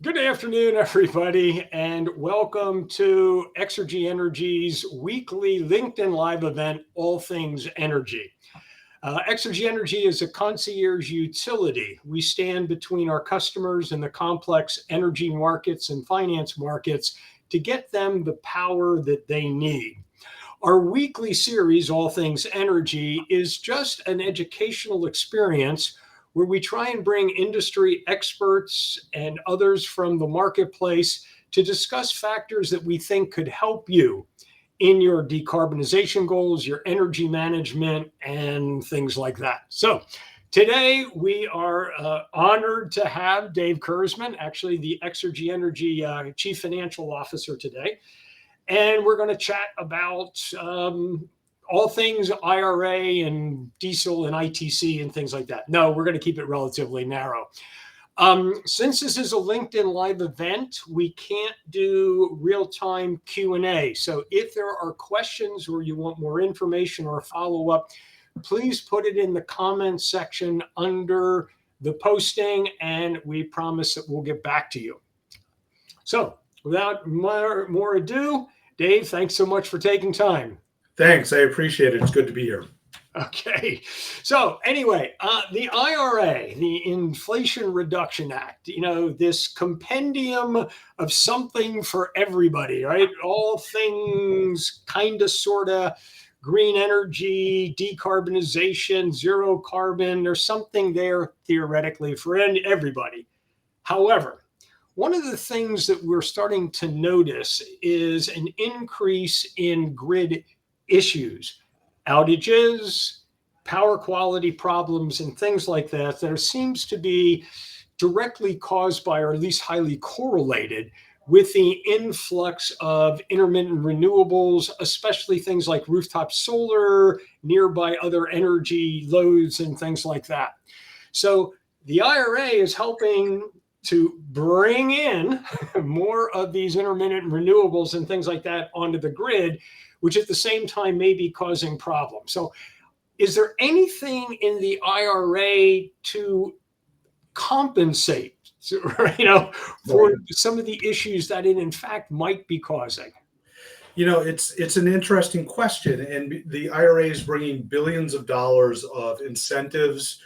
Good afternoon, everybody, and welcome to Exergy Energy's weekly LinkedIn Live event, All Things Energy. Exergy Energy is a concierge utility. We stand between our customers and the complex energy markets and finance markets to get them the power that they need. Our weekly series, All Things Energy, is just an educational experience where we try and bring industry experts and others from the marketplace to discuss factors that we think could help you in your decarbonization goals, your energy management, and things like that. So today we are honored to have Dave Kurzman, actually the Exergy Energy Chief Financial Officer today. And we're going to chat about all things IRA and diesel and ITC and things like that. No, we're going to keep it relatively narrow. Since this is a LinkedIn Live event, we can't do real-time Q&A. So if there are questions or you want more information or follow-up, please put it in the comments section under the posting, and we promise that we'll get back to you. So without more ado, Dave, thanks so much for taking time. Thanks. I appreciate it. It's good to be here. Okay. So anyway, the IRA, the Inflation Reduction Act, this compendium of something for everybody, right? All things kind of, sort of, green energy, decarbonization, zero carbon. There's something there theoretically for everybody. However, one of the things that we're starting to notice is an increase in grid issues, outages, power quality problems, and things like that that seems to be directly caused by, or at least highly correlated with, the influx of intermittent renewables, especially things like rooftop solar, nearby other energy loads, and things like that. So the IRA is helping to bring in more of these intermittent renewables and things like that onto the grid, which at the same time may be causing problems. So is there anything in the IRA to compensate, for some of the issues that it in fact might be causing? It's an interesting question, and the IRA is bringing billions of dollars of incentives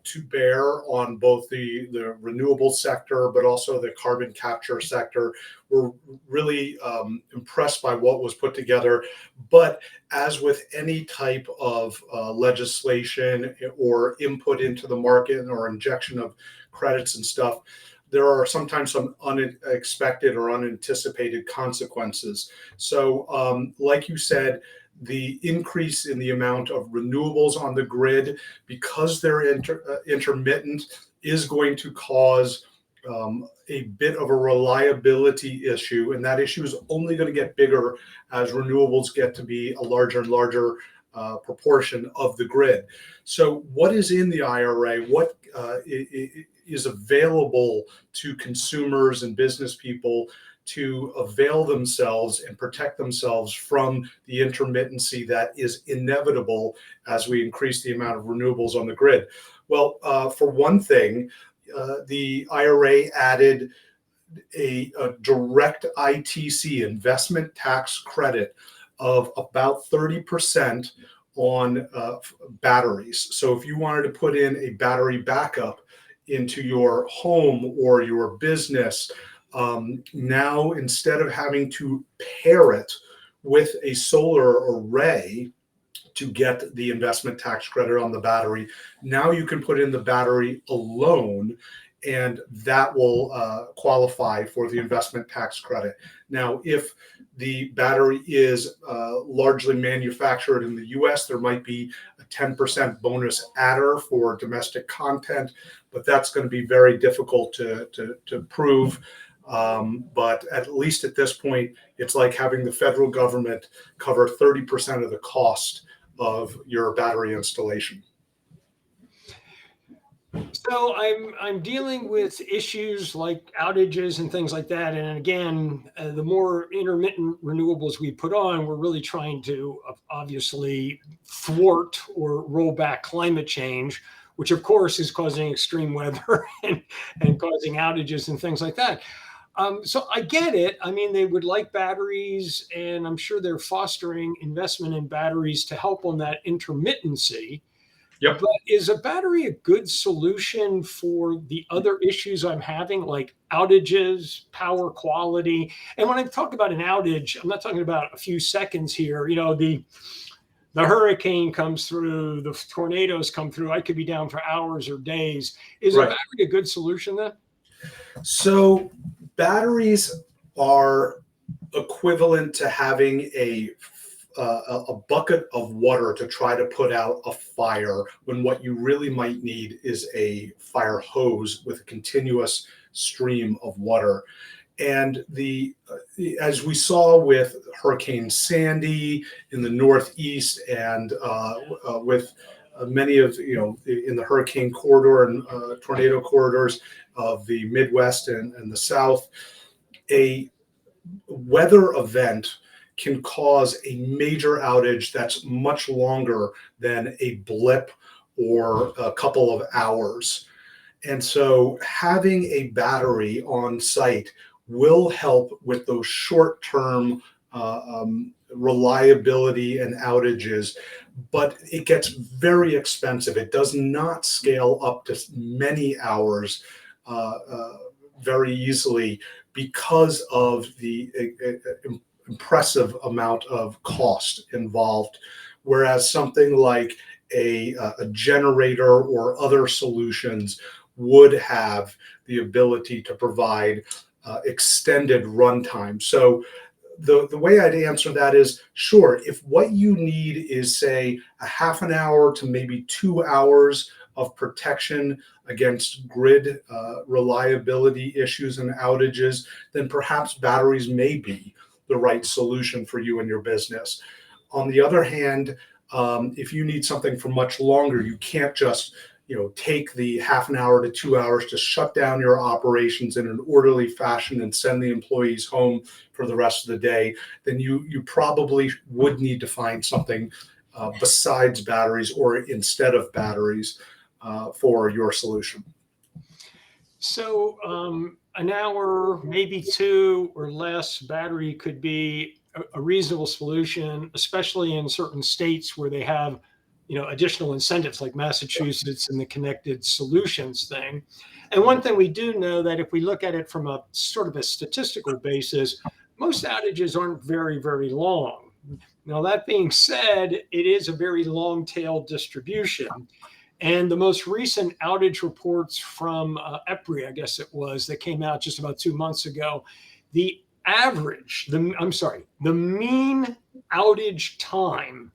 to bear on both the renewable sector, but also the carbon capture sector. We're really impressed by what was put together. But as with any type of legislation or input into the market or injection of credits and stuff, there are sometimes some unexpected or unanticipated consequences. So like you said, the increase in the amount of renewables on the grid, because they're intermittent, is going to cause a bit of a reliability issue. And that issue is only going to get bigger as renewables get to be a larger and larger proportion of the grid. So what is in the IRA? What is available to consumers and business people to avail themselves and protect themselves from the intermittency that is inevitable as we increase the amount of renewables on the grid? Well, for one thing, the IRA added a direct ITC, investment tax credit, of about 30% on batteries. So if you wanted to put in a battery backup into your home or your business, now instead of having to pair it with a solar array to get the investment tax credit on the battery, now you can put in the battery alone, and that will qualify for the investment tax credit. Now, if the battery is largely manufactured in the US, there might be a 10% bonus adder for domestic content, but that's going to be very difficult to prove. But at least at this point, it's like having the federal government cover 30% of the cost of your battery installation. So I'm dealing with issues like outages and things like that. And again, the more intermittent renewables we put on, we're really trying to obviously thwart or roll back climate change, which of course is causing extreme weather and causing outages and things like that. So I get it. I mean, they would like batteries, and I'm sure they're fostering investment in batteries to help on that intermittency. Yep. But is a battery a good solution for the other issues I'm having, like outages, power quality? And when I talk about an outage, I'm not talking about a few seconds here. The hurricane comes through, the tornadoes come through. I could be down for hours or days. Is a Right. battery a good solution then? So batteries are equivalent to having a bucket of water to try to put out a fire, when what you really might need is a fire hose with a continuous stream of water. And as we saw with Hurricane Sandy in the Northeast, and with many of in the hurricane corridor and tornado corridors of the Midwest and the South, a weather event can cause a major outage that's much longer than a blip or a couple of hours. And so having a battery on site will help with those short-term reliability and outages, but it gets very expensive. It does not scale up to many hours very easily because of the impressive amount of cost involved. Whereas something like a generator or other solutions would have the ability to provide extended runtime. So the way I'd answer that is, sure, if what you need is, say, a half an hour to maybe 2 hours of protection against grid reliability issues and outages, then perhaps batteries may be the right solution for you and your business. On the other hand, if you need something for much longer, you can't just take the half an hour to 2 hours to shut down your operations in an orderly fashion and send the employees home for the rest of the day, then you probably would need to find something besides batteries or instead of batteries for your solution. So an hour, maybe two or less battery could be a reasonable solution, especially in certain states where they have, additional incentives like Massachusetts and the connected solutions thing. And one thing we do know that if we look at it from a sort of a statistical basis, most outages aren't very, very long. Now, that being said, it is a very long tail distribution. And the most recent outage reports from EPRI, I guess it was, that came out just about 2 months ago, the mean outage time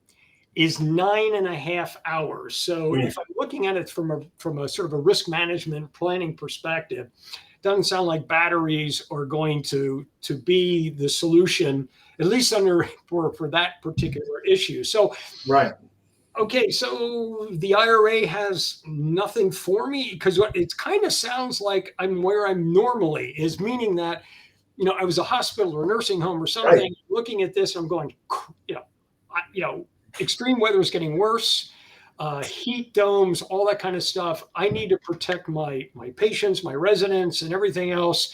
is 9.5 hours. So if I'm looking at it from a sort of a risk management planning perspective, it doesn't sound like batteries are going to be the solution, at least for that particular issue. So Right. okay, so the IRA has nothing for me, because it kind of sounds like I'm where I'm normally is, meaning that, I was a hospital or a nursing home or something. Right. Looking at this, I'm going, extreme weather is getting worse, heat domes, all that kind of stuff. I need to protect my patients, my residents, and everything else.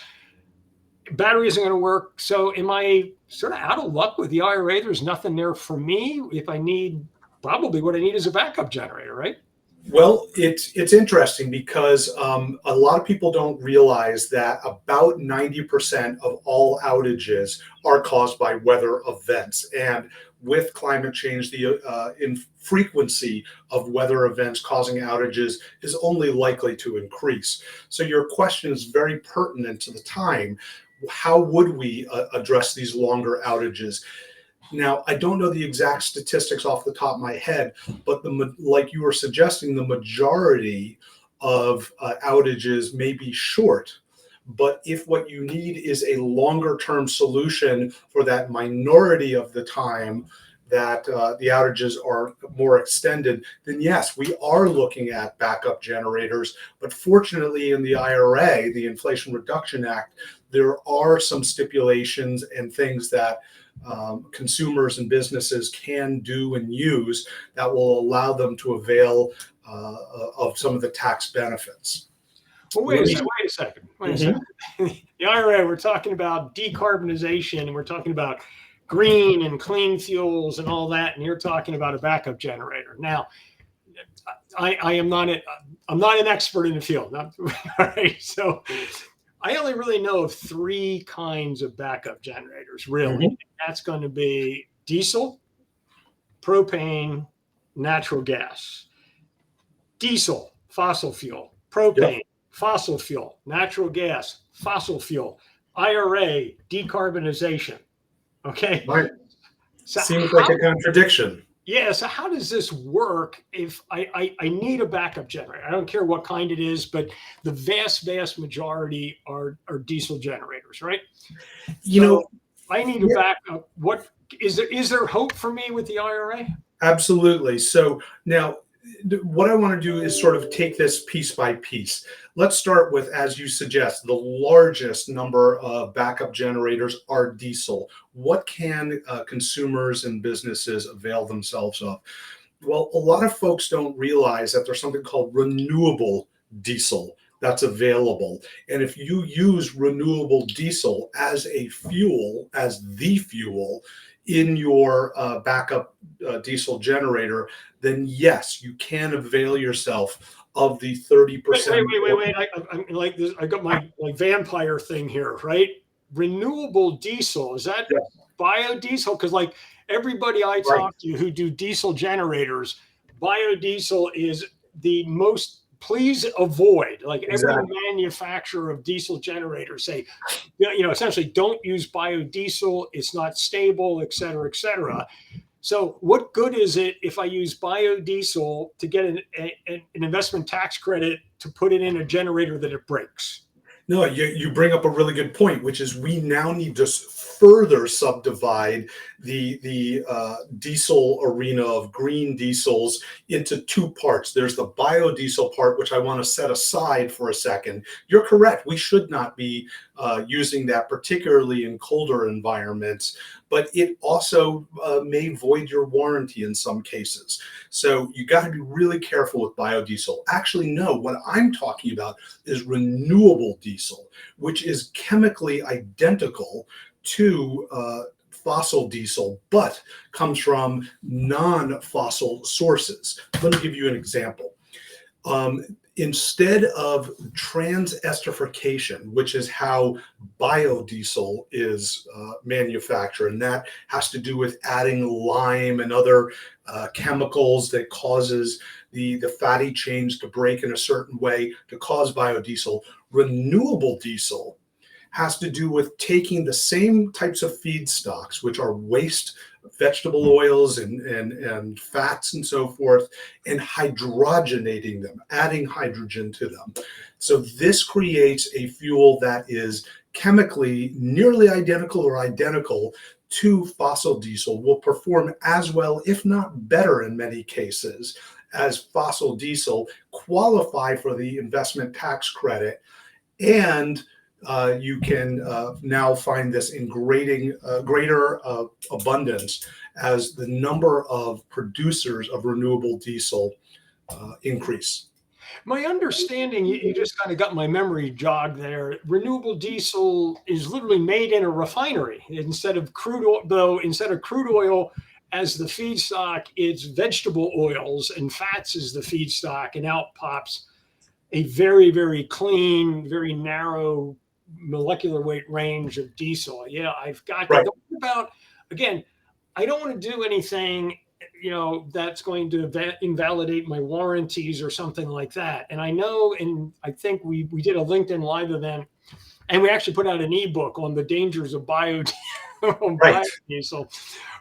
Battery isn't going to work. So am I sort of out of luck with the IRA? There's nothing there for me. If I need, probably what I need is a backup generator, right? Well, it's interesting because a lot of people don't realize that about 90% of all outages are caused by weather events. And with climate change, the frequency of weather events causing outages is only likely to increase. So your question is very pertinent to the time. How would we address these longer outages? Now, I don't know the exact statistics off the top of my head, but like you were suggesting, the majority of outages may be short. But if what you need is a longer term solution for that minority of the time that the outages are more extended, then yes, we are looking at backup generators. But fortunately, in the IRA, the Inflation Reduction Act, there are some stipulations and things that consumers and businesses can do and use that will allow them to avail of some of the tax benefits. Well, wait a second. Wait a second. The IRA, we're talking about decarbonization, and we're talking about green and clean fuels and all that, and you're talking about a backup generator. Now, I am not I'm not an expert in the field. Not, right? So I only really know of three kinds of backup generators, really. That's going to be diesel, propane, natural gas. Diesel, fossil fuel. Propane, fossil fuel. Natural gas, fossil fuel. IRA, decarbonization. Okay. Right. So seems like a contradiction. Yeah. So how does this work if I need a backup generator? I don't care what kind it is, but the vast majority are diesel generators, right? I need a backup. What is there hope for me with the IRA? Absolutely. So now what I want to do is sort of take this piece by piece. Let's start with, as you suggest, the largest number of backup generators are diesel. What can consumers and businesses avail themselves of? Well, a lot of folks don't realize that there's something called renewable diesel that's available. And if you use renewable diesel as a fuel, as the fuel in your backup diesel generator, then yes, you can avail yourself of the 30%. Wait. I'm like this. I got my vampire thing here, right? Renewable diesel, is that biodiesel? Because like everybody I talk to who do diesel generators, biodiesel is the most. Please avoid, like every manufacturer of diesel generators say, essentially don't use biodiesel. It's not stable, et cetera, et cetera. So what good is it if I use biodiesel to get an investment tax credit to put it in a generator that it breaks? No, you bring up a really good point, which is we now need to further subdivide the diesel arena of green diesels into two parts. There's the biodiesel part, which I want to set aside for a second. You're correct. We should not be using that, particularly in colder environments, but it also may void your warranty in some cases. So you got to be really careful with biodiesel. Actually, no, what I'm talking about is renewable diesel, which is chemically identical to fossil diesel, but comes from non-fossil sources. Let me give you an example. Instead of trans-esterification, which is how biodiesel is manufactured, and that has to do with adding lime and other chemicals that causes the fatty chains to break in a certain way to cause biodiesel. Renewable diesel has to do with taking the same types of feedstocks, which are waste vegetable oils and fats and so forth, and hydrogenating them, adding hydrogen to them. So this creates a fuel that is chemically nearly identical or identical to fossil diesel, will perform as well, if not better in many cases, as fossil diesel, qualify for the investment tax credit, and you can now find this in greater abundance as the number of producers of renewable diesel increase. My understanding, you just kind of got my memory jogged there. Renewable diesel is literally made in a refinery instead of crude oil, though instead of crude oil as the feedstock, it's vegetable oils and fats as the feedstock, and out pops a very, very clean, very narrow molecular weight range of diesel. Yeah, I've got that. About, again, I don't want to do anything that's going to invalidate my warranties or something like that. And I know, and I think we did a LinkedIn Live event, and we actually put out an ebook on the dangers of biodiesel,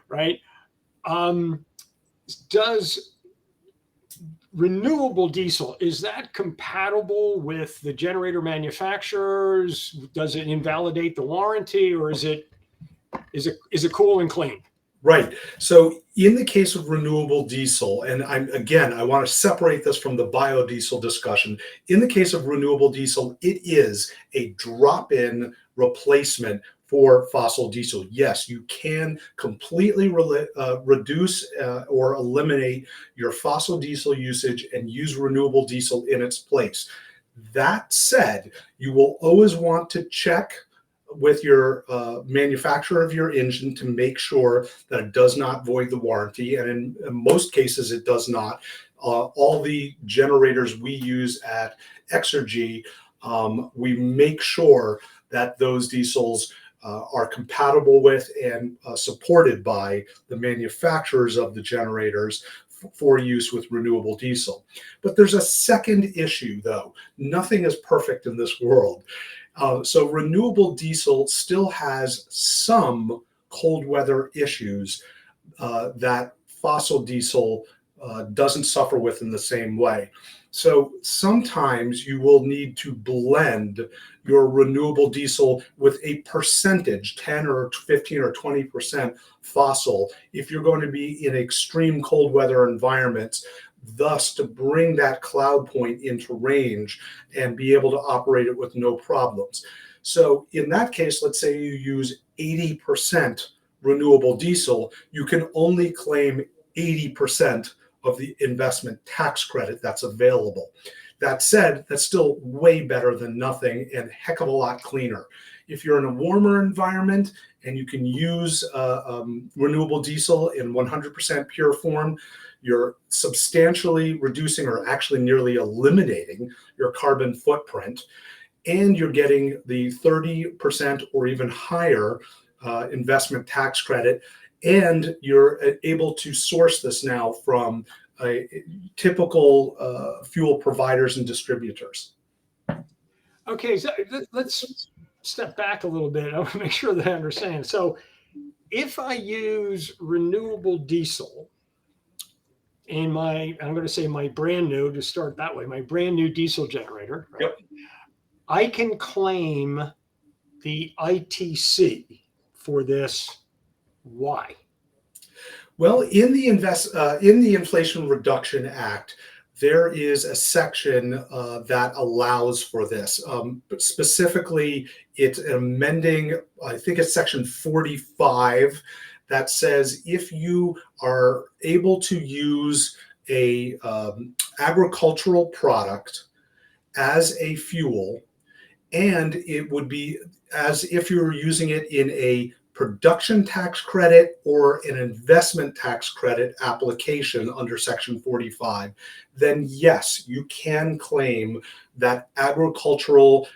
right? Does renewable diesel, is that compatible with the generator manufacturers? Does it invalidate the warranty, or is it cool and clean? Right. So in the case of renewable diesel, and I want to separate this from the biodiesel discussion. In the case of renewable diesel, it is a drop-in replacement for fossil diesel. Yes, you can completely reduce or eliminate your fossil diesel usage and use renewable diesel in its place. That said, you will always want to check with your manufacturer of your engine to make sure that it does not void the warranty. And in most cases, it does not. All the generators we use at Exergy, we make sure that those diesels are compatible with and supported by the manufacturers of the generators for use with renewable diesel. But there's a second issue, though. Nothing is perfect in this world. So renewable diesel still has some cold weather issues that fossil diesel doesn't suffer with in the same way. So sometimes you will need to blend your renewable diesel with a percentage, 10 or 15 or 20% fossil, if you're going to be in extreme cold weather environments, thus to bring that cloud point into range and be able to operate it with no problems. So in that case, let's say you use 80% renewable diesel, you can only claim 80% of the investment tax credit that's available. That said, that's still way better than nothing and a heck of a lot cleaner. If you're in a warmer environment and you can use renewable diesel in 100% pure form, you're substantially reducing or actually nearly eliminating your carbon footprint, and you're getting the 30% or even higher investment tax credit. And you're able to source this now from typical fuel providers and distributors. Okay, so let's step back a little bit. I want to make sure that I understand. So if I use renewable diesel in I'm going to say my brand new, to start that way, my brand new diesel generator, right? Yep. I can claim the ITC for this. Why? Well, in the Inflation Reduction Act, there is a section that allows for this. But specifically, it's amending, I think it's section 45, that says if you are able to use a agricultural product as a fuel, and it would be as if you were using it in a production tax credit or an investment tax credit application under section 45, then yes, you can claim that agricultural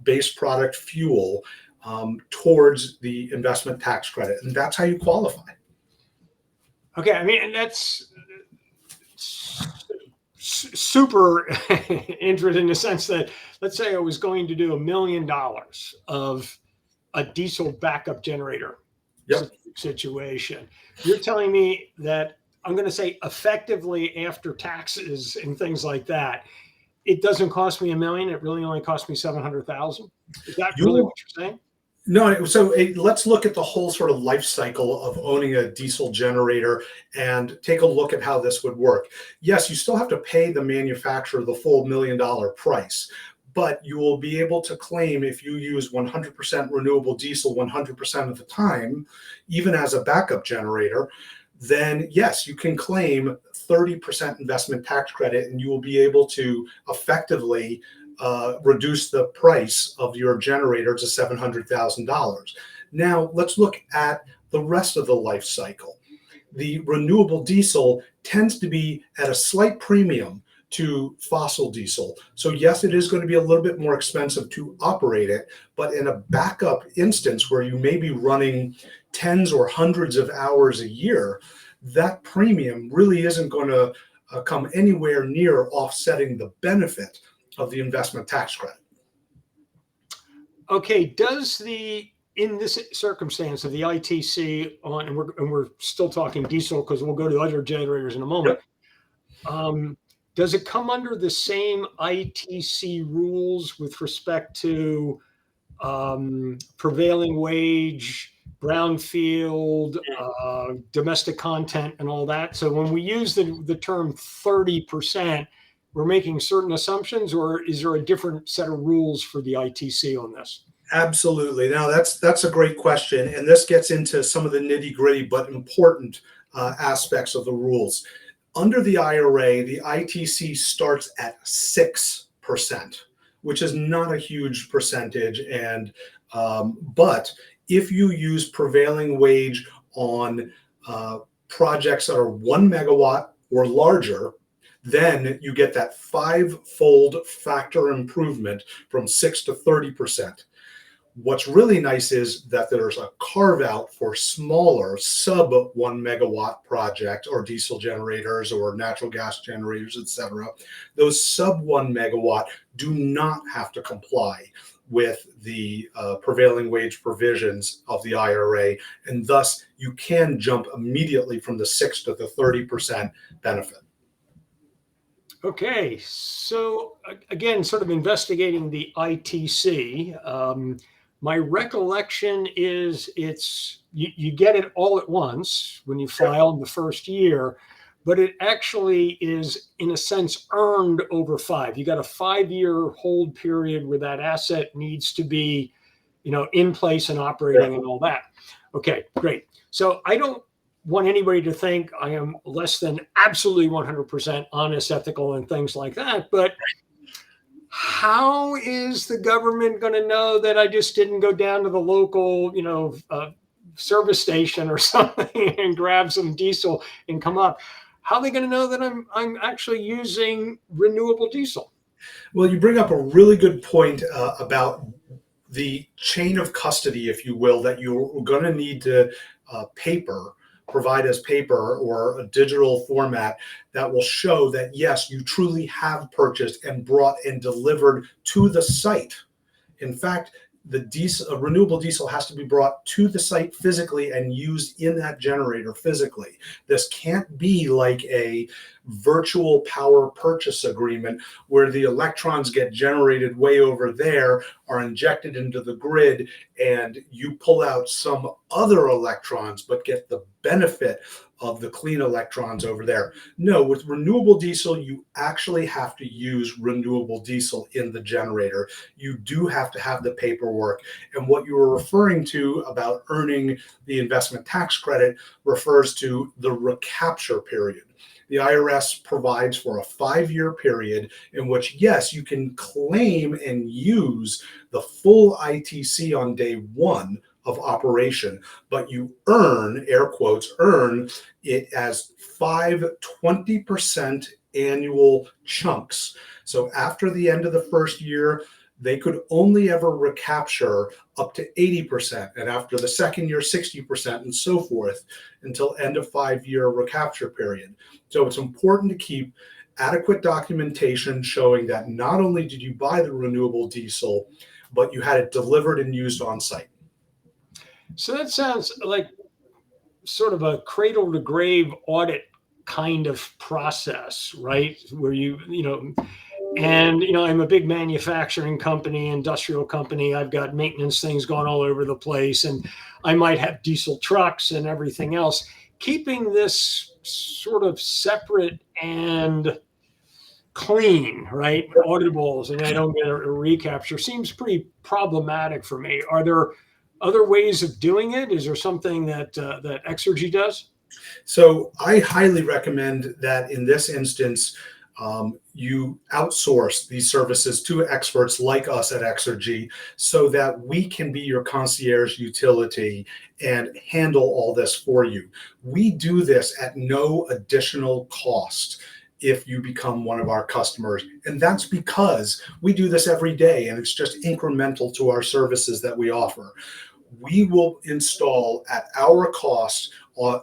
based product fuel towards the investment tax credit. And that's how you qualify. Okay, I mean, and that's super interesting in the sense that, let's say I was going to do $1 million of a diesel backup generator situation. You're telling me that I'm going to say effectively after taxes and things like that, it doesn't cost me $1 million. It really only cost me $700,000. Is that really what you're saying? No, so let's look at the whole sort of life cycle of owning a diesel generator and take a look at how this would work. Yes, you still have to pay the manufacturer the full $1 million price, but you will be able to claim, if you use 100% renewable diesel 100% of the time, even as a backup generator, then yes, you can claim 30% investment tax credit, and you will be able to effectively reduce the price of your generator to $700,000. Now, let's look at the rest of the life cycle. The renewable diesel tends to be at a slight premium to fossil diesel. So yes, it is going to be a little bit more expensive to operate it, but in a backup instance where you may be running tens or hundreds of hours a year, that premium really isn't going to come anywhere near offsetting the benefit of the investment tax credit. Okay, in this circumstance of the ITC on, and we're still talking diesel because we'll go to other generators in a moment. Yep. Does it come under the same ITC rules with respect to prevailing wage, brownfield, domestic content, and all that? So when we use the term 30%, we're making certain assumptions, or is there a different set of rules for the ITC on this? Absolutely. Now that's a great question, and this gets into some of the nitty gritty but important aspects of the rules. Under the IRA, the ITC starts at 6%, which is not a huge percentage, and but if you use prevailing wage on projects that are 1 megawatt or larger, then you get that five-fold factor improvement from 6 to 30%. What's really nice is that there's a carve out for smaller sub 1 megawatt project or diesel generators or natural gas generators, etc. Those sub 1 megawatt do not have to comply with the prevailing wage provisions of the IRA, and thus you can jump immediately from the 6 to the 30% benefit. Okay, so again, sort of investigating the ITC. My recollection is you get it all at once when you file in the first year, but it actually is, in a sense, earned over five. You got a 5-year hold period where that asset needs to be, in place and operating and all that. Okay, great. So I don't want anybody to think I am less than absolutely 100% honest, ethical, and things like that. But how is the government going to know that I just didn't go down to the local, service station or something and grab some diesel and come up? How are they going to know that I'm actually using renewable diesel? Well, you bring up a really good point about the chain of custody, if you will, that you're going to need to provide as paper or a digital format that will show that, yes, you truly have purchased and brought and delivered to the site. In fact, renewable diesel has to be brought to the site physically and used in that generator physically. This can't be like a virtual power purchase agreement where the electrons get generated way over there, are injected into the grid, and you pull out some other electrons but get the benefit of the clean electrons over there. No, with renewable diesel, you actually have to use renewable diesel in the generator. You do have to have the paperwork. And what you were referring to about earning the investment tax credit refers to the recapture period. The IRS provides for a 5-year period in which, yes, you can claim and use the full ITC on day one of operation, but you earn, air quotes, earn it as 20% annual chunks. So after the end of the first year, they could only ever recapture up to 80%, and after the second year, 60%, and so forth until end of 5-year recapture period. So it's important to keep adequate documentation showing that not only did you buy the renewable diesel, but you had it delivered and used on site. So that sounds like sort of a cradle to grave audit kind of process, right? Where I'm a big manufacturing company, industrial company. I've got maintenance things going all over the place, and I might have diesel trucks and everything else. Keeping this sort of separate and clean, right? Auditables, and I don't get a recapture seems pretty problematic for me. Are there other ways of doing it? Is there something that Exergy does? So I highly recommend that in this instance, you outsource these services to experts like us at Exergy so that we can be your concierge utility and handle all this for you. We do this at no additional cost if you become one of our customers. And that's because we do this every day, and it's just incremental to our services that we offer. We will install at our cost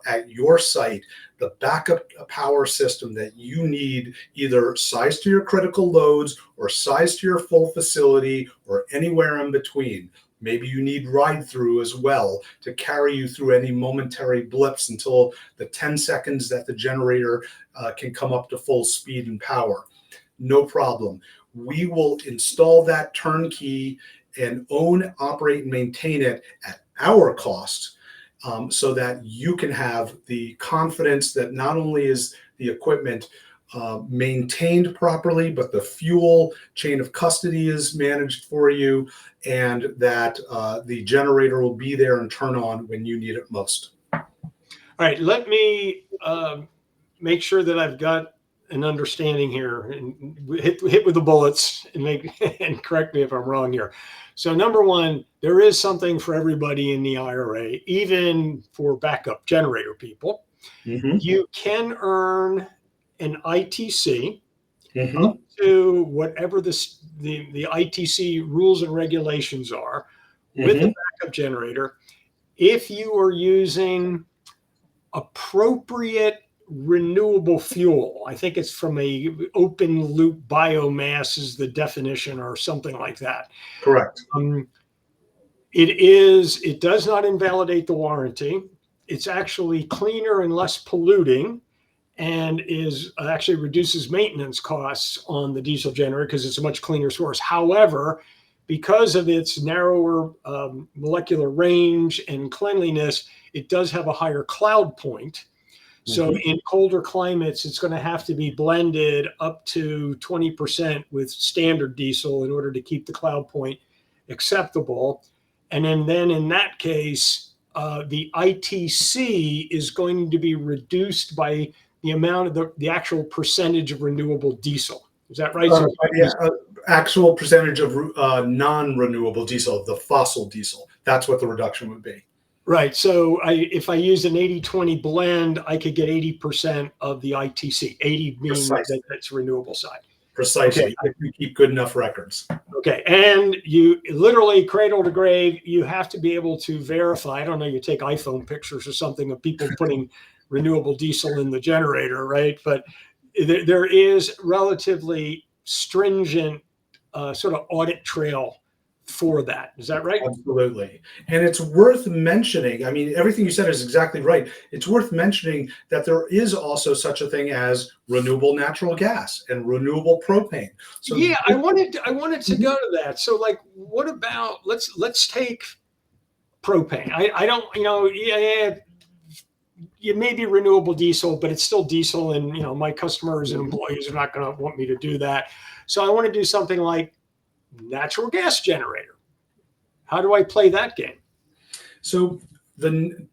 at your site the backup power system that you need, either sized to your critical loads or sized to your full facility or anywhere in between. Maybe you need ride through as well to carry you through any momentary blips until the 10 seconds that the generator can come up to full speed and power. No problem. We will install that turnkey and own, operate, and maintain it at our cost, so that you can have the confidence that not only is the equipment maintained properly, but the fuel chain of custody is managed for you, and that the generator will be there and turn on when you need it most. All right, let me make sure that I've got an understanding here, and hit with the bullets and and correct me if I'm wrong here. So number one, there is something for everybody in the IRA, even for backup generator people. Mm-hmm. You can earn an ITC Mm-hmm. up to whatever the ITC rules and regulations are with Mm-hmm. a backup generator if you are using appropriate renewable fuel. I think it's from a open loop biomass is the definition or something like that. Correct. It does not invalidate the warranty. It's actually cleaner and less polluting, and is actually reduces maintenance costs on the diesel generator because it's a much cleaner source. However, because of its narrower molecular range and cleanliness, it does have a higher cloud point. So in colder climates, it's going to have to be blended up to 20% with standard diesel in order to keep the cloud point acceptable. And then in that case, the ITC is going to be reduced by the amount of the actual percentage of renewable diesel. Is that right? Actual percentage of non-renewable diesel, the fossil diesel. That's what the reduction would be. Right. So if I use an 80-20 blend, I could get 80% of the ITC. 80 means that's renewable side. Precisely. Okay. If you keep good enough records. Okay. And you literally cradle to grave, you have to be able to verify. I don't know, you take iPhone pictures or something of people putting renewable diesel in the generator, right? But there is relatively stringent sort of audit trail for that. Is that right? Absolutely. And it's worth mentioning, I mean, everything you said is exactly right. It's worth mentioning that there is also such a thing as renewable natural gas and renewable propane. So yeah, I wanted to go to that. So like, what about, let's take propane. I don't, it may be renewable diesel, but it's still diesel, and my customers and employees are not going to want me to do that. So I want to do something like natural gas generator. How do I play that game? So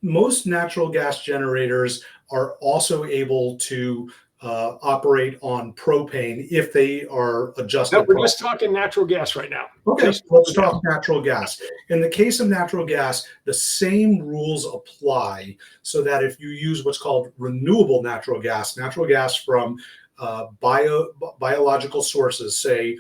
most natural gas generators are also able to operate on propane if they are adjusted. No, we're just talking natural gas right now. Okay, let's talk natural gas. In the case of natural gas, the same rules apply, so that if you use what's called renewable natural gas from biological sources, say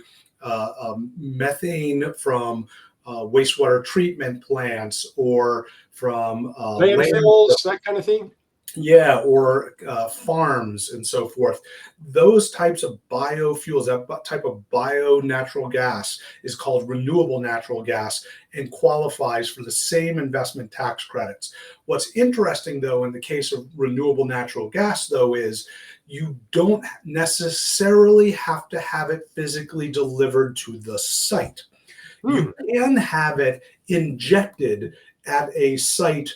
methane from wastewater treatment plants, or from landfills, that kind of thing. Yeah, or farms and so forth. Those types of biofuels, that type of bio-natural gas is called renewable natural gas and qualifies for the same investment tax credits. What's interesting, though, in the case of renewable natural gas, though, is you don't necessarily have to have it physically delivered to the site. You can have it injected at a site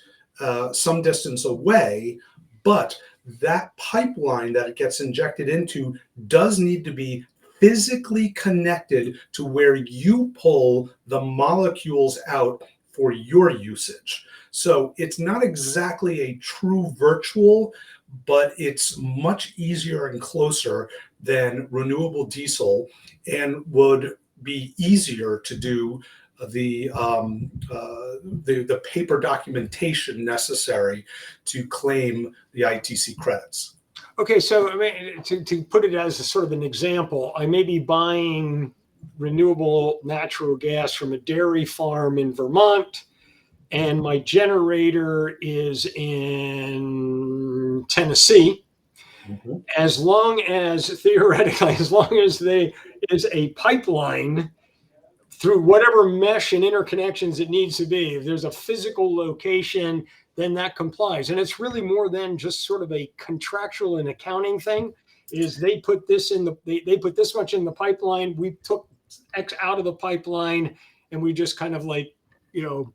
some distance away, but that pipeline that it gets injected into does need to be physically connected to where you pull the molecules out for your usage. So it's not exactly a true virtual, but it's much easier and closer than renewable diesel, and would be easier to do the paper documentation necessary to claim the ITC credits. Okay, so I mean, to put it as a sort of an example, I may be buying renewable natural gas from a dairy farm in Vermont, and my generator is in Tennessee. As long as, theoretically, as long as there is a pipeline through whatever mesh and interconnections it needs to be, if there's a physical location, then that complies. And it's really more than just sort of a contractual and accounting thing. Is they put this in they put this much in the pipeline, we took X out of the pipeline, and we just kind of like, do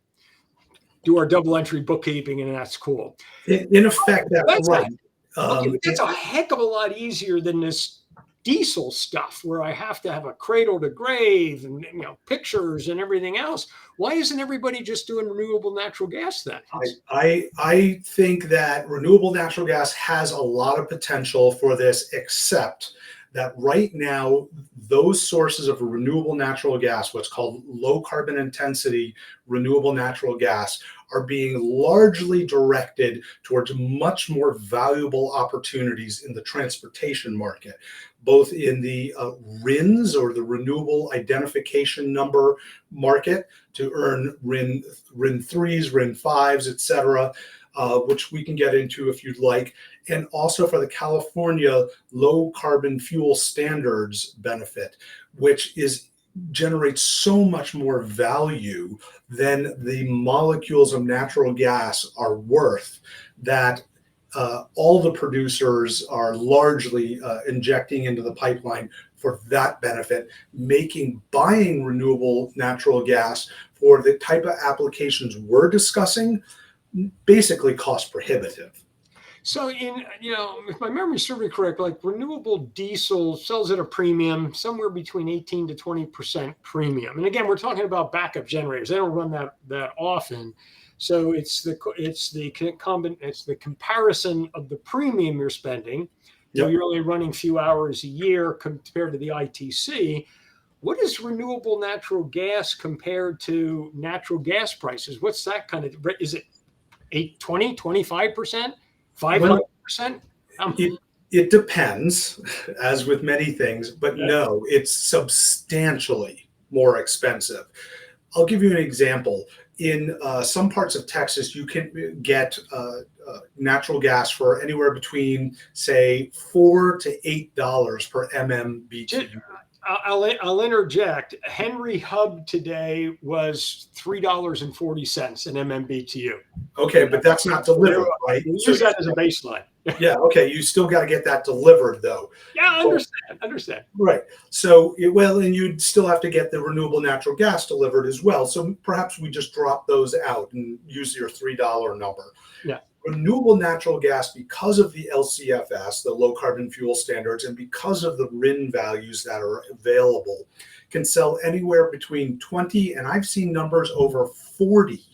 our double entry bookkeeping, and that's cool. In effect, that's right. Okay, Um, but that's a heck of a lot easier than this diesel stuff where I have to have a cradle to grave and pictures and everything else. Why isn't everybody just doing renewable natural gas then? I think that renewable natural gas has a lot of potential for this, except that right now, those sources of renewable natural gas, what's called low carbon intensity renewable natural gas, are being largely directed towards much more valuable opportunities in the transportation market, both in the RINs, or the renewable identification number market, to earn RIN 3s, RIN 5s, et cetera, which we can get into if you'd like, and also for the California low carbon fuel standards benefit, which generates so much more value than the molecules of natural gas are worth, that all the producers are largely injecting into the pipeline for that benefit, making buying renewable natural gas for the type of applications we're discussing basically cost prohibitive. So if my memory serves me correct, like renewable diesel sells at a premium, somewhere between 18 to 20% premium. And again, we're talking about backup generators. They don't run that often. So it's the comparison of the premium you're spending. Yep. You're only running a few hours a year compared to the ITC. What is renewable natural gas compared to natural gas prices? What's that kind of, is it 20, 25%? Well, 500%? it depends, as with many things, but Yeah. no, it's substantially more expensive. I'll give you an example. In some parts of Texas, you can get natural gas for anywhere between, say, $4 to $8 per MMBTU. I'll interject. Henry Hub today was $3.40 an MMBTU. Okay, but that's not delivered, right? We use that as a baseline. Yeah, okay, you still got to get that delivered, though. Yeah, I understand. Right. So, and you'd still have to get the renewable natural gas delivered as well. So perhaps we just drop those out and use your $3 number. Yeah. Renewable natural gas, because of the LCFS, the low carbon fuel standards, and because of the RIN values that are available, can sell anywhere between 20, and I've seen numbers over $40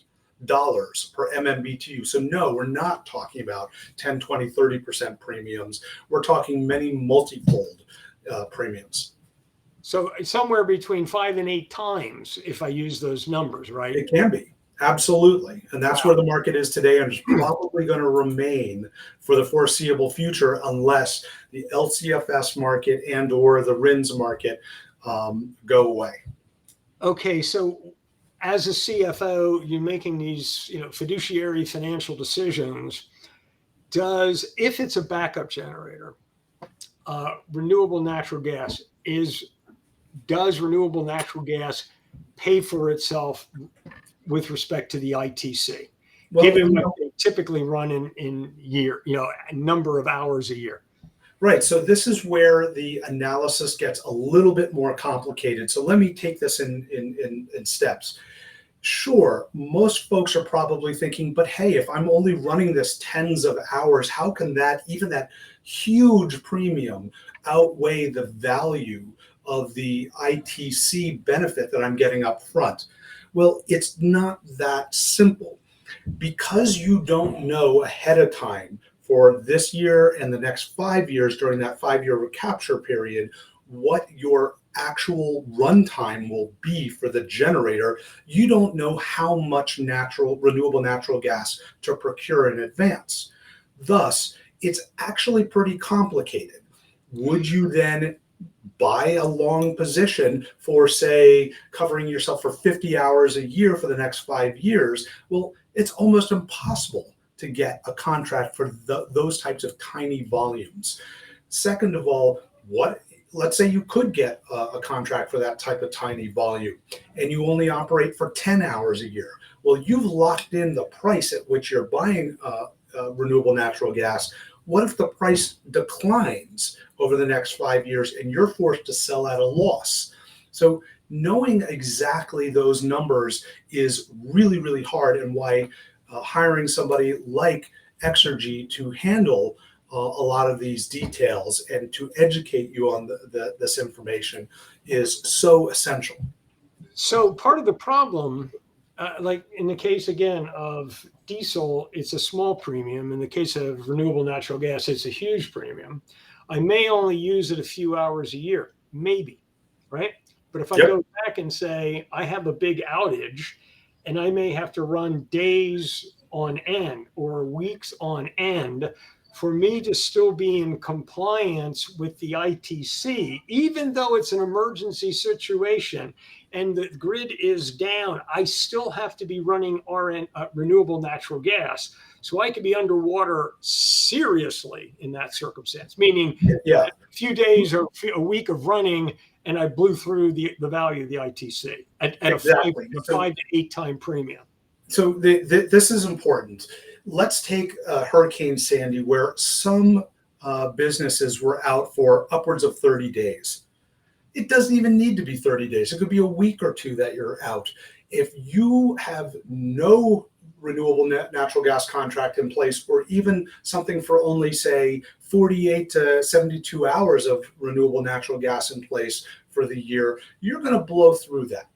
per MMBTU. So no, we're not talking about 10, 20, 30% premiums. We're talking many multifold premiums. So somewhere between 5 and 8 times if I use those numbers, right? It can be. Absolutely. And that's where the market is today, and is probably going to remain for the foreseeable future, unless the LCFS market and or the RINs market go away. Okay, so as a CFO, you're making these fiduciary financial decisions. If it's a backup generator, renewable natural gas does renewable natural gas pay for itself with respect to the ITC, given what they typically run in year, a number of hours a year? Right. So this is where the analysis gets a little bit more complicated. So let me take this in steps. Sure, most folks are probably thinking, but hey, if I'm only running this tens of hours, how can that huge premium outweigh the value of the ITC benefit that I'm getting up front? Well, it's not that simple, because you don't know ahead of time for this year and the next 5 years during that 5-year recapture period what your actual runtime will be for the generator. You don't know how much renewable natural gas to procure in advance. Thus, it's actually pretty complicated. Would you then buy a long position for, say, covering yourself for 50 hours a year for the next 5 years? Well, it's almost impossible to get a contract for those types of tiny volumes. Second of all, let's say you could get a contract for that type of tiny volume, and you only operate for 10 hours a year. Well, you've locked in the price at which you're buying renewable natural gas. What if the price declines over the next 5 years and you're forced to sell at a loss? So knowing exactly those numbers is really, really hard, and why hiring somebody like Exergy to handle a lot of these details and to educate you on this information is so essential. So part of the problem, like in the case again of diesel, it's a small premium. In the case of renewable natural gas, it's a huge premium. I may only use it a few hours a year, maybe, right? But if I Yep. go back and say I have a big outage and I may have to run days on end or weeks on end for me to still be in compliance with the ITC, even though it's an emergency situation and the grid is down, I still have to be running renewable natural gas. So I could be underwater seriously in that circumstance, meaning Yeah. a few days or a week of running, and I blew through the value of the ITC at Exactly. a 5 to 8 time premium. So this is important. Let's take Hurricane Sandy, where some businesses were out for upwards of 30 days. It doesn't even need to be 30 days. It could be a week or two that you're out. If you have no renewable natural gas contract in place, or even something for only, say, 48 to 72 hours of renewable natural gas in place for the year, you're going to blow through that.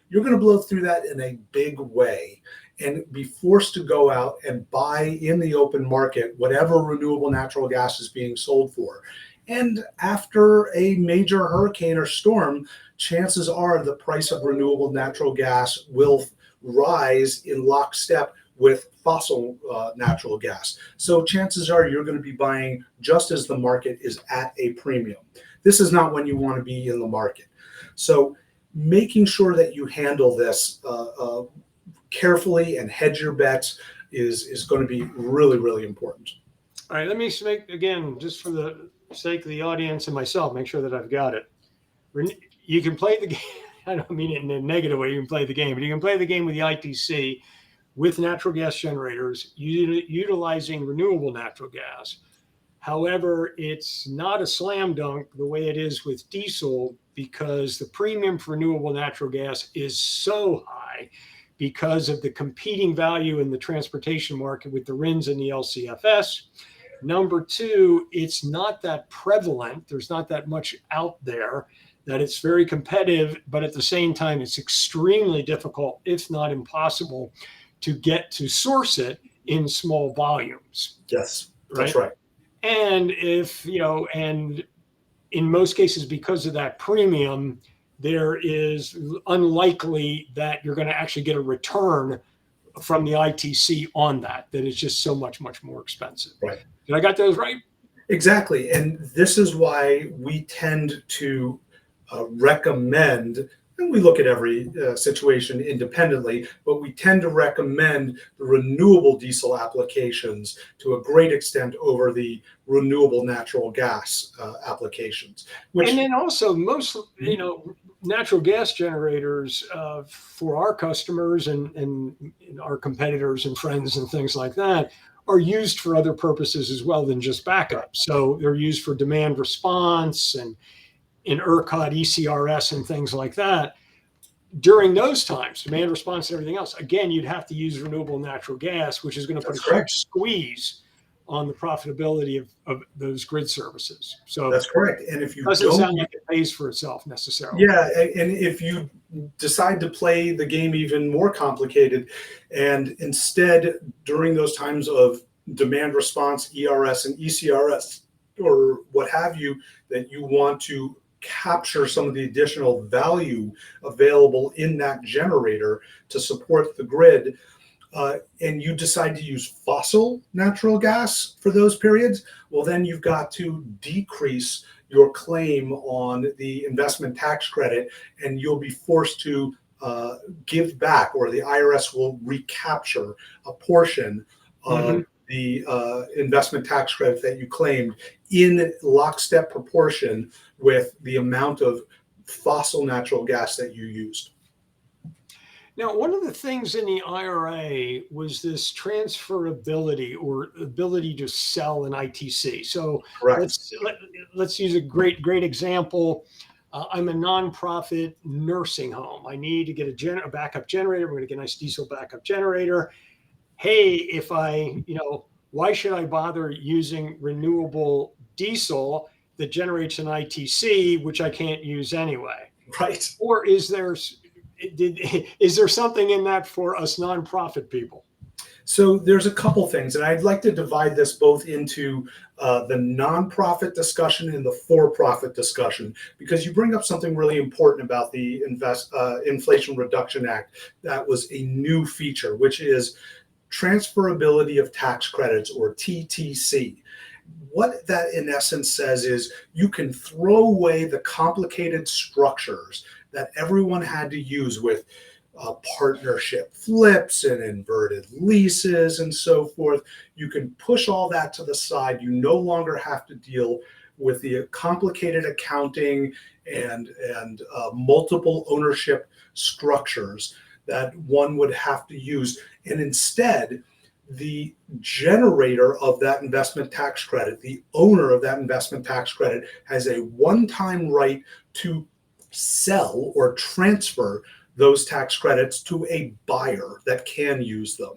You're going to blow through that in a big way and be forced to go out and buy in the open market whatever renewable natural gas is being sold for. And after a major hurricane or storm, chances are the price of renewable natural gas will rise in lockstep with fossil natural gas. So chances are you're going to be buying just as the market is at a premium. This is not when you want to be in the market. So making sure that you handle this carefully and hedge your bets is going to be really, really important. All right, let me make, again, just for the sake of the audience and myself, make sure that I've got it. You can play the game. I don't mean it in a negative way. You can play the game, but you can play the game with the ITC with natural gas generators utilizing renewable natural gas. However, it's not a slam dunk the way it is with diesel, because the premium for renewable natural gas is so high because of the competing value in the transportation market with the RINs and the LCFS. Number two, it's not that prevalent. There's not that much out there, that it's very competitive, but at the same time, it's extremely difficult, if not impossible, to get to source it in small volumes. Yes, that's right. And and in most cases, because of that premium, there is unlikely that you're going to actually get a return from the ITC on that it's just so much, much more expensive. Right. Did I got those right? Exactly. And this is why we tend to recommend, and we look at every situation independently, but we tend to recommend the renewable diesel applications to a great extent over the renewable natural gas applications. And then also most, natural gas generators for our customers and our competitors and friends and things like that are used for other purposes as well than just backup. So they're used for demand response and in ERCOT, ECRS, and things like that. During those times, demand response and everything else, again, you'd have to use renewable natural gas, which is going to put a huge squeeze on the profitability of those grid services. So that's correct. And if you doesn't sound like it pays for itself necessarily. Yeah, and if you decide to play the game even more complicated, and instead during those times of demand response, ERS and ECRS, or what have you, that you want to capture some of the additional value available in that generator to support the grid, and you decide to use fossil natural gas for those periods, well, then you've got to decrease your claim on the investment tax credit, and you'll be forced to give back, or the IRS will recapture a portion of the investment tax credit that you claimed in lockstep proportion with the amount of fossil natural gas that you used. Now, one of the things in the IRA was this transferability or ability to sell an ITC. So let's use a great example. I'm a nonprofit nursing home. I need to get a backup generator. We're going to get a nice diesel backup generator. Hey, if I why should I bother using renewable diesel that generates an ITC, which I can't use anyway? Right. Or is there something in that for us nonprofit people? So there's a couple things, and I'd like to divide this both into the nonprofit discussion and the for-profit discussion, because you bring up something really important about the Inflation Reduction Act that was a new feature, which is transferability of tax credits, or TTC. What that in essence says is you can throw away the complicated structures that everyone had to use with partnership flips and inverted leases and so forth. You can push all that to the side. You no longer have to deal with the complicated accounting and multiple ownership structures that one would have to use. And instead, the generator of that investment tax credit, the owner of that investment tax credit, has a one-time right to sell or transfer those tax credits to a buyer that can use them.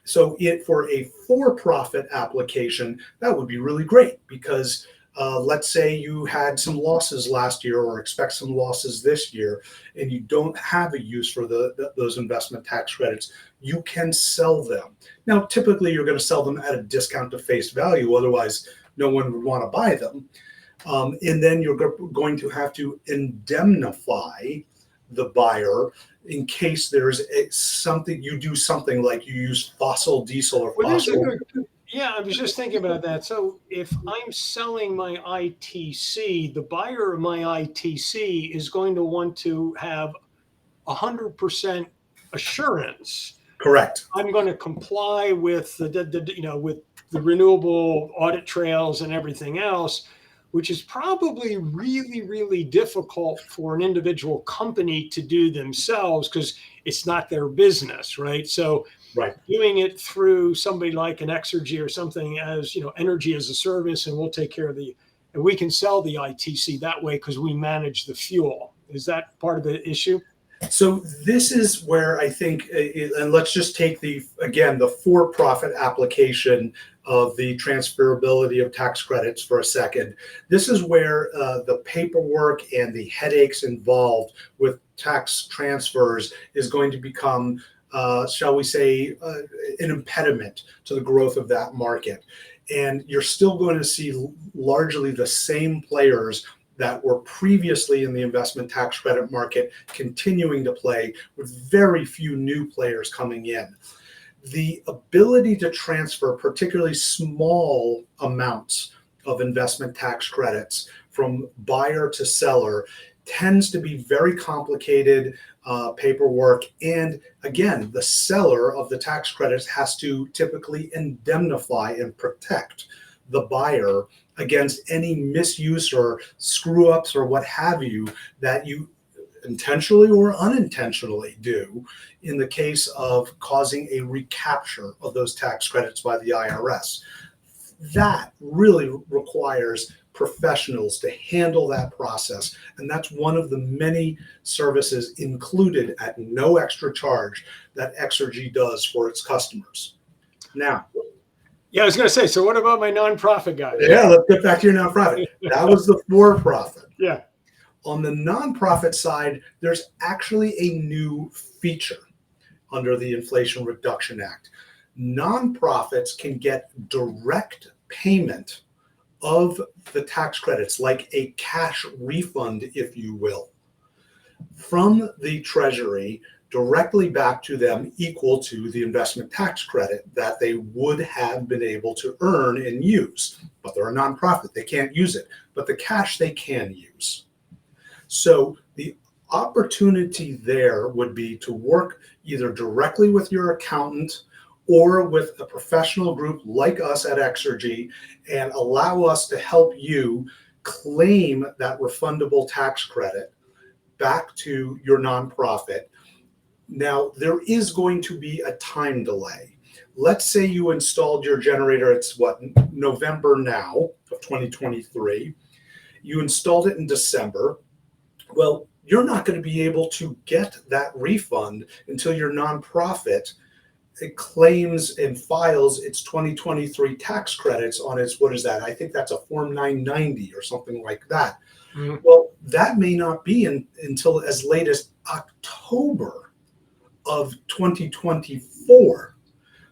So for a for-profit application, that would be really great, because let's say you had some losses last year or expect some losses this year, and you don't have a use for those investment tax credits. You can sell them. Now, typically you're going to sell them at a discount to face value, otherwise no one would want to buy them. And then you're going to have to indemnify the buyer in case there's something, you do something like you use fossil diesel or fossil. Yeah, I was just thinking about that. So if I'm selling my ITC, the buyer of my ITC is going to want to have 100% assurance. Correct. I'm going to comply with with the renewable audit trails and everything else, which is probably really, really difficult for an individual company to do themselves because it's not their business, right? So right. Doing it through somebody like an Exergy or something as, energy as a service, and we'll take care of and we can sell the ITC that way because we manage the fuel. Is that part of the issue? So this is where I think, and let's just take the for-profit application of the transferability of tax credits for a second. This is where the paperwork and the headaches involved with tax transfers is going to become, shall we say, an impediment to the growth of that market. And you're still going to see largely the same players that were previously in the investment tax credit market continuing to play, with very few new players coming in. The ability to transfer particularly small amounts of investment tax credits from buyer to seller tends to be very complicated paperwork. And again, the seller of the tax credits has to typically indemnify and protect the buyer against any misuse or screw ups or what have you that you intentionally or unintentionally do in the case of causing a recapture of those tax credits by the IRS. That really requires professionals to handle that process. And that's one of the many services included at no extra charge that Exergy does for its customers. Now, yeah, I was going to say, so what about my nonprofit guys? Yeah, let's get back to your nonprofit. That was the for-profit. Yeah. On the nonprofit side, there's actually a new feature under the Inflation Reduction Act. Nonprofits can get direct payment of the tax credits, like a cash refund, if you will, from the Treasury directly back to them, equal to the investment tax credit that they would have been able to earn and use. But they're a nonprofit, they can't use it, but the cash they can use. So the opportunity there would be to work either directly with your accountant or with a professional group like us at Exergy and allow us to help you claim that refundable tax credit back to your nonprofit. Now, there is going to be a time delay. Let's say you installed your generator, it's November now of 2023. You installed it in December. Well, you're not going to be able to get that refund until your nonprofit it claims and files its 2023 tax credits on its, what is that? I think that's a Form 990 or something like that. Mhm. Well, that may not be until as late as October of 2024.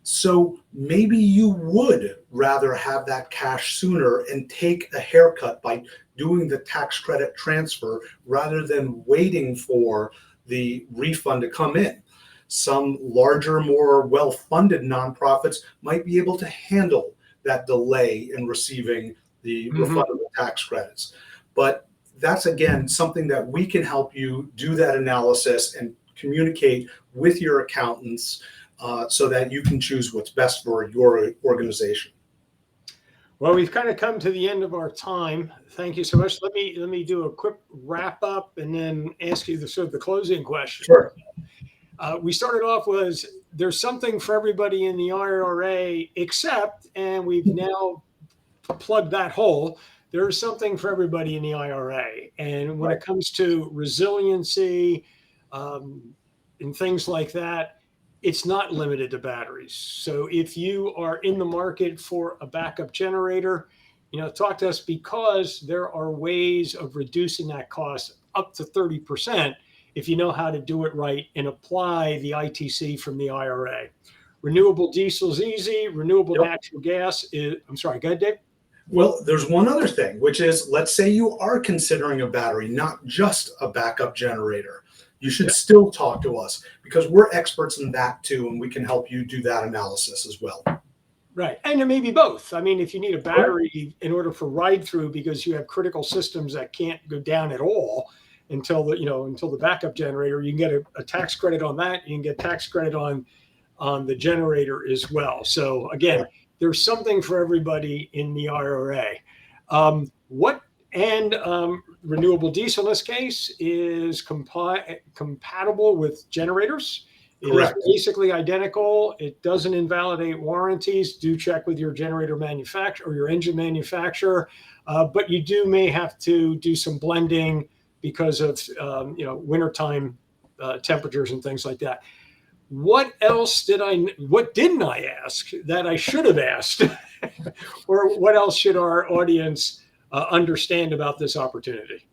So maybe you would rather have that cash sooner and take a haircut by doing the tax credit transfer rather than waiting for the refund to come in. Some larger, more well-funded nonprofits might be able to handle that delay in receiving the Mhm. refundable tax credits. But that's, again, something that we can help you do that analysis and communicate with your accountants so that you can choose what's best for your organization. Well, we've kind of come to the end of our time. Thank you so much. Let me do a quick wrap up and then ask you the sort of the closing question. Sure. We started off was there's something for everybody in the IRA, except, and we've now plugged that hole. There's something for everybody in the IRA, and when Right. it comes to resiliency um, and things like that, it's not limited to batteries. So if you are in the market for a backup generator, talk to us because there are ways of reducing that cost up to 30% if you know how to do it right and apply the ITC from the IRA. Renewable diesel is easy. Renewable Yep. natural gas is, I'm sorry, go ahead, Dave. Well, there's one other thing, which is, let's say you are considering a battery, not just a backup generator. You should Yeah. still talk to us because we're experts in that too, and we can help you do that analysis as well. Right. And it may be both. I mean, if you need a Correct. battery in order for ride through because you have critical systems that can't go down at all until the backup generator, you can get a tax credit on that. You can get tax credit on the generator as well. So again, Correct. there's something for everybody in the IRA. Renewable diesel in this case is compatible with generators. It is Correct. basically identical. It doesn't invalidate warranties. Do check with your generator manufacturer or your engine manufacturer, but you may have to do some blending because of wintertime temperatures and things like that. What didn't I ask that I should have asked? Or what else should our audience understand about this opportunity?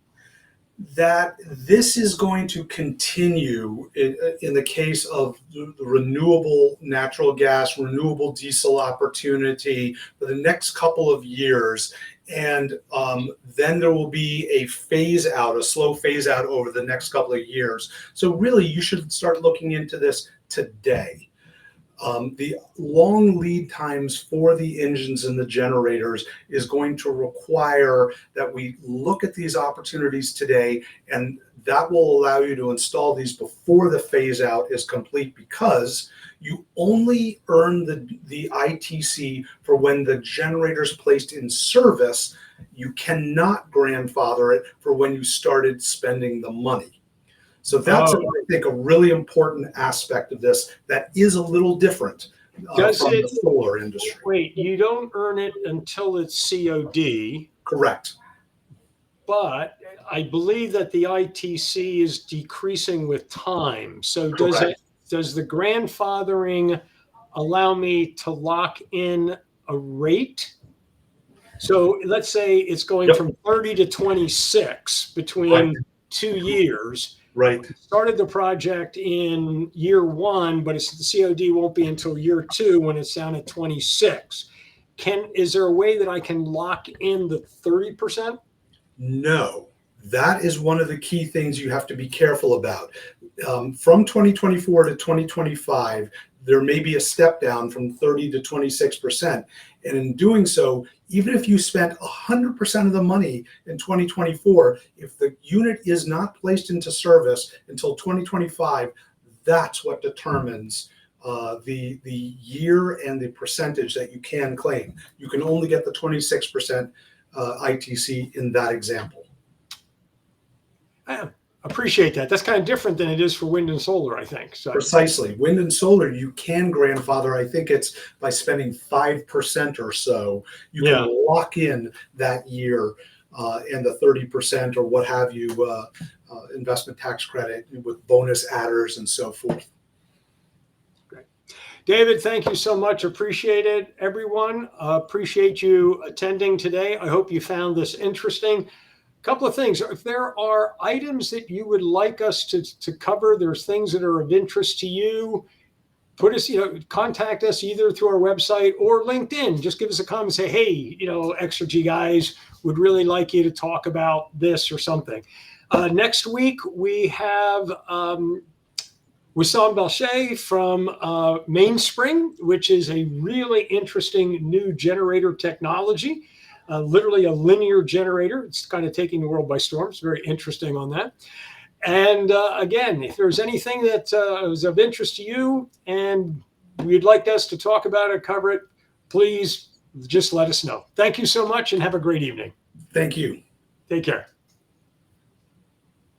That this is going to continue in the case of the renewable natural gas, renewable diesel opportunity for the next couple of years. And then there will be a slow phase out over the next couple of years. So really, you should start looking into this today. The long lead times for the engines and the generators is going to require that we look at these opportunities today, and that will allow you to install these before the phase out is complete, because you only earn the ITC for when the generator is placed in service. You cannot grandfather it for when you started spending the money. So that's, I think, a really important aspect of this that is a little different from the solar industry. Wait, you don't earn it until it's COD. Correct. But I believe that the ITC is decreasing with time. So does the grandfathering allow me to lock in a rate? So let's say it's going from 30 to 26 between 2 years. Right. Started the project in year 1, but the COD won't be until year 2 when it's down at 26. Is there a way that I can lock in the 30%? No. That is one of the key things you have to be careful about. From 2024 to 2025, there may be a step down from 30 to 26%. And in doing so, even if you spent 100% of the money in 2024, if the unit is not placed into service until 2025, that's what determines the year and the percentage that you can claim. You can only get the 26% ITC in that example. I appreciate that. That's kind of different than it is for wind and solar, I think. So. Precisely. Wind and solar, you can grandfather. I think it's by spending 5% or so, you can lock in that year and the 30% or what have you, investment tax credit with bonus adders and so forth. David, thank you so much. Appreciate it, everyone. Appreciate you attending today. I hope you found this interesting. Couple of things. If there are items that you would like us to cover, there's things that are of interest to you, put us, contact us either through our website or LinkedIn. Just give us a comment, say, hey, Exergy guys would really like you to talk about this or something. Next week, we have Wissam Belche from Mainspring, which is a really interesting new generator technology. Literally a linear generator. It's kind of taking the world by storm. It's very interesting on that. And again, if there's anything that is of interest to you and you'd like us to talk about it, cover it, please just let us know. Thank you so much and have a great evening. Thank you. Take care.